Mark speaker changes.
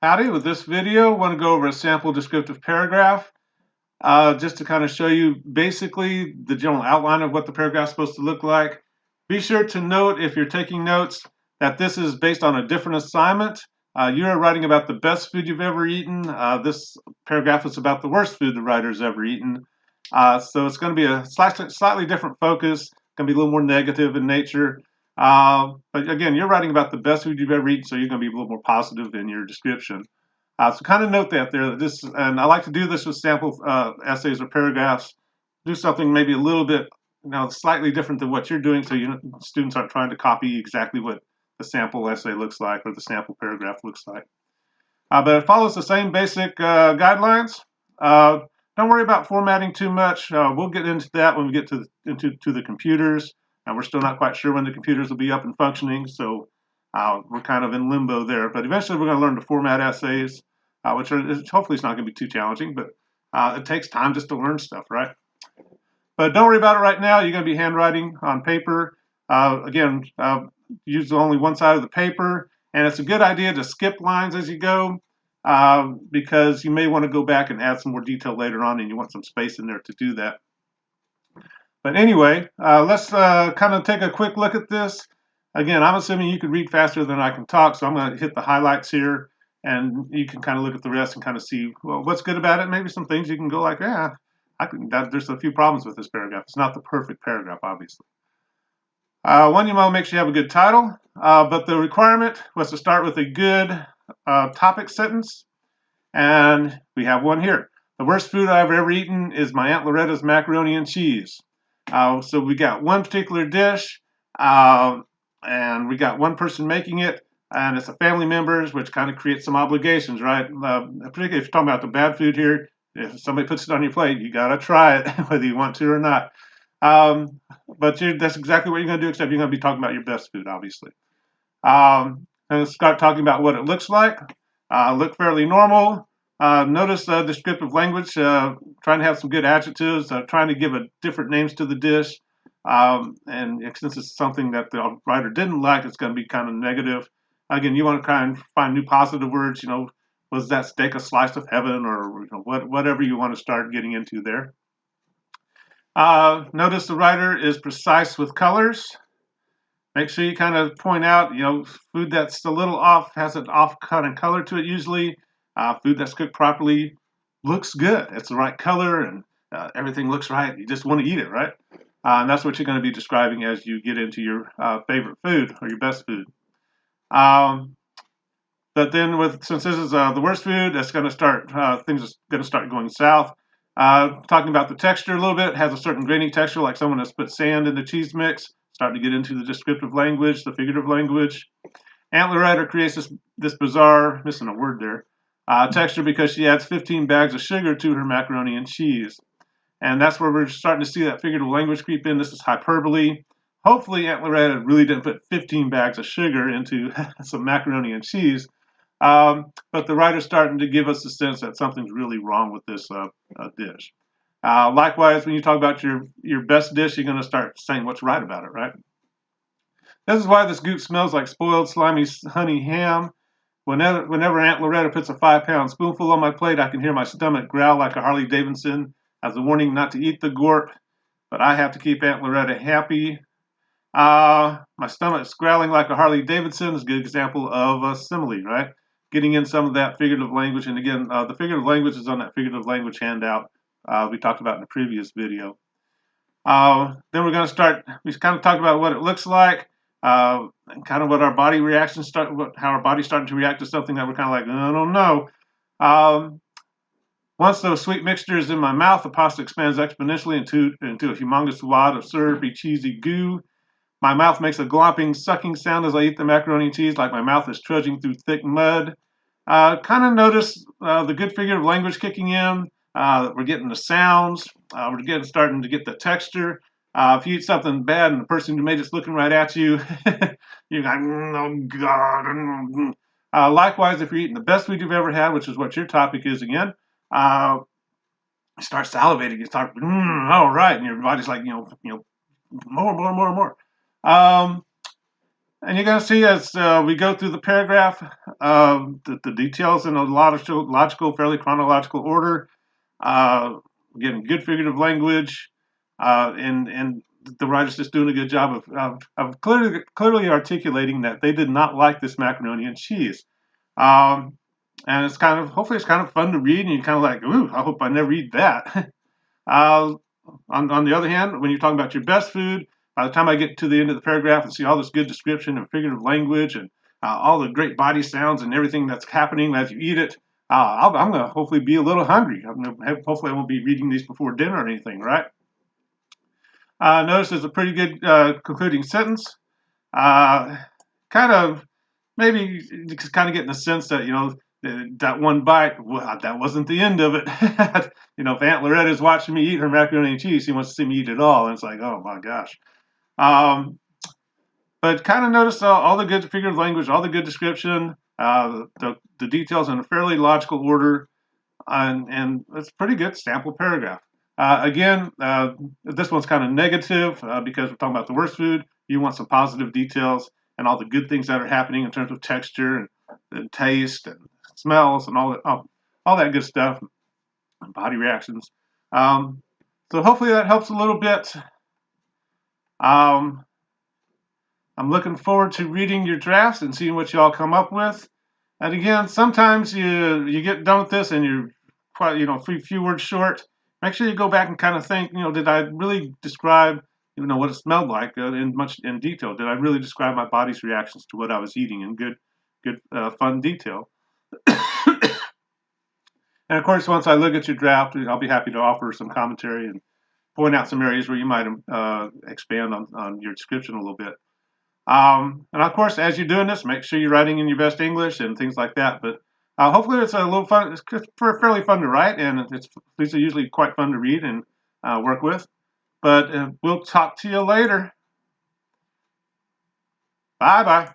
Speaker 1: Howdy, with this video, I want to go over a sample descriptive paragraph just to kind of show you basically the general outline of what the paragraph is supposed to look like. Be sure to note, if you're taking notes, that this is based on a different assignment. You're writing about the best food you've ever eaten. This paragraph is about the worst food the writer's ever eaten. So it's going to be a slightly different focus, going to be a little more negative in nature. But again, you're writing about the best food you've ever eaten, so you're going to be a little more positive in your description. So kind of note that there. And I like to do this with sample essays or paragraphs. Do something maybe a little bit, slightly different than what you're doing, so students aren't trying to copy exactly what the sample essay looks like or the sample paragraph looks like. But it follows the same basic guidelines. Don't worry about formatting too much. We'll get into that when we get to the computers, and we're still not quite sure when the computers will be up and functioning, so we're kind of in limbo there. But eventually we're going to learn to format essays, which hopefully it's not going to be too challenging, but it takes time just to learn stuff, right? But don't worry about it right now. You're going to be handwriting on paper. Again, use only one side of the paper, and it's a good idea to skip lines as you go because you may want to go back and add some more detail later on, and you want some space in there to do that. But anyway, let's kind of take a quick look at this. Again, I'm assuming you could read faster than I can talk, so I'm going to hit the highlights here, and you can kind of look at the rest and kind of see, well, what's good about it. Maybe some things you can go like, yeah, there's a few problems with this paragraph. It's not the perfect paragraph, obviously. One, you want to make sure you have a good title, but the requirement was to start with a good topic sentence, and we have one here. The worst food I've ever eaten is my Aunt Loretta's macaroni and cheese. So we got one particular dish, and we got one person making it, and it's a family members, which kind of creates some obligations, right? Particularly if you're talking about the bad food here, if somebody puts it on your plate, you got to try it, whether you want to or not. But that's exactly what you're going to do, except you're going to be talking about your best food, obviously. And start talking about what it looks like. Look fairly normal. Notice the descriptive language, trying to have some good adjectives, trying to give different names to the dish. And since it's something that the writer didn't like, it's going to be kind of negative. Again, you want to kind of find new positive words. Was that steak a slice of heaven, or whatever you want to start getting into there. Notice the writer is precise with colors. Make sure you kind of point out, food that's a little off, has an off kind of color to it usually. Food that's cooked properly looks good. It's the right color and everything looks right. You just want to eat it, right? And that's what you're going to be describing as you get into your favorite food or your best food. But then since this is the worst food, that's going to start, things are going to start going south. Talking about the texture a little bit, it has a certain grainy texture, like someone has put sand in the cheese mix. Starting to get into the descriptive language, the figurative language. Aunt Loretta creates this bizarre, missing a word there, texture because she adds 15 bags of sugar to her macaroni and cheese. And that's where we're starting to see that figurative language creep in. This is hyperbole. Hopefully Aunt Loretta really didn't put 15 bags of sugar into some macaroni and cheese. But the writer's starting to give us the sense that something's really wrong with this dish. Likewise, when you talk about your best dish, you're going to start saying what's right about it, right? This is why this goop smells like spoiled, slimy honey ham. Whenever Aunt Loretta puts a 5-pound spoonful on my plate, I can hear my stomach growl like a Harley Davidson as a warning not to eat the gorp, but I have to keep Aunt Loretta happy. My stomach's growling like a Harley Davidson is a good example of a simile, right? Getting in some of that figurative language, and again, the figurative language is on that figurative language handout we talked about in the previous video. Then we're going to start, we kind of talked about what it looks like, and kind of what our body reactions how our body's starting to react to something that we're kind of like, I don't know. Once the sweet mixture is in my mouth, the pasta expands exponentially into a humongous wad of syrupy, cheesy goo. My mouth makes a glomping, sucking sound as I eat the macaroni and cheese, like my mouth is trudging through thick mud. Kind of notice the good figurative language kicking in. We're getting the sounds. We're starting to get the texture. If you eat something bad and the person who made it's looking right at you, you're like, oh God. Likewise, if you're eating the best food you've ever had, which is what your topic is again, you start salivating. You start, all right, and your body's like, more. And you're going to see as we go through the paragraph, the details in a logical, fairly chronological order. Again, good figurative language, and the writer's just doing a good job of clearly articulating that they did not like this macaroni and cheese. Um, and it's hopefully it's kind of fun to read, and you're kind of like, ooh, I hope I never eat that. uh, on the other hand, when you're talking about your best food, by the time I get to the end of the paragraph and see all this good description and figurative language and all the great body sounds and everything that's happening as you eat it, I'm going to hopefully be a little hungry. Hopefully I won't be reading these before dinner or anything, right? Notice there's a pretty good concluding sentence. Uh, kind of maybe just kind of getting the sense that, that one bite, well, that wasn't the end of it. If Aunt Loretta is watching me eat her macaroni and cheese, she wants to see me eat it all. And it's like, oh my gosh. Um, but kind of notice all the good figurative language, all the good description, the details in a fairly logical order, and it's a pretty good sample paragraph. This one's kind of negative because we're talking about the worst food. You want some positive details and all the good things that are happening in terms of texture and taste and smells and all that good stuff and body reactions. So hopefully that helps a little bit. Um, I'm looking forward to reading your drafts and seeing what you all come up with. And again, sometimes you get done with this and you're quite few words short. Make sure you go back and kind of think, did I really describe what it smelled like in detail? Did I really describe my body's reactions to what I was eating in good fun detail? And of course, once I look at your draft, I'll be happy to offer some commentary and point out some areas where you might expand on your description a little bit. And of course, as you're doing this, make sure you're writing in your best English and things like that. But hopefully, it's a little fun. It's fairly fun to write, and these are usually quite fun to read and work with. But we'll talk to you later. Bye bye.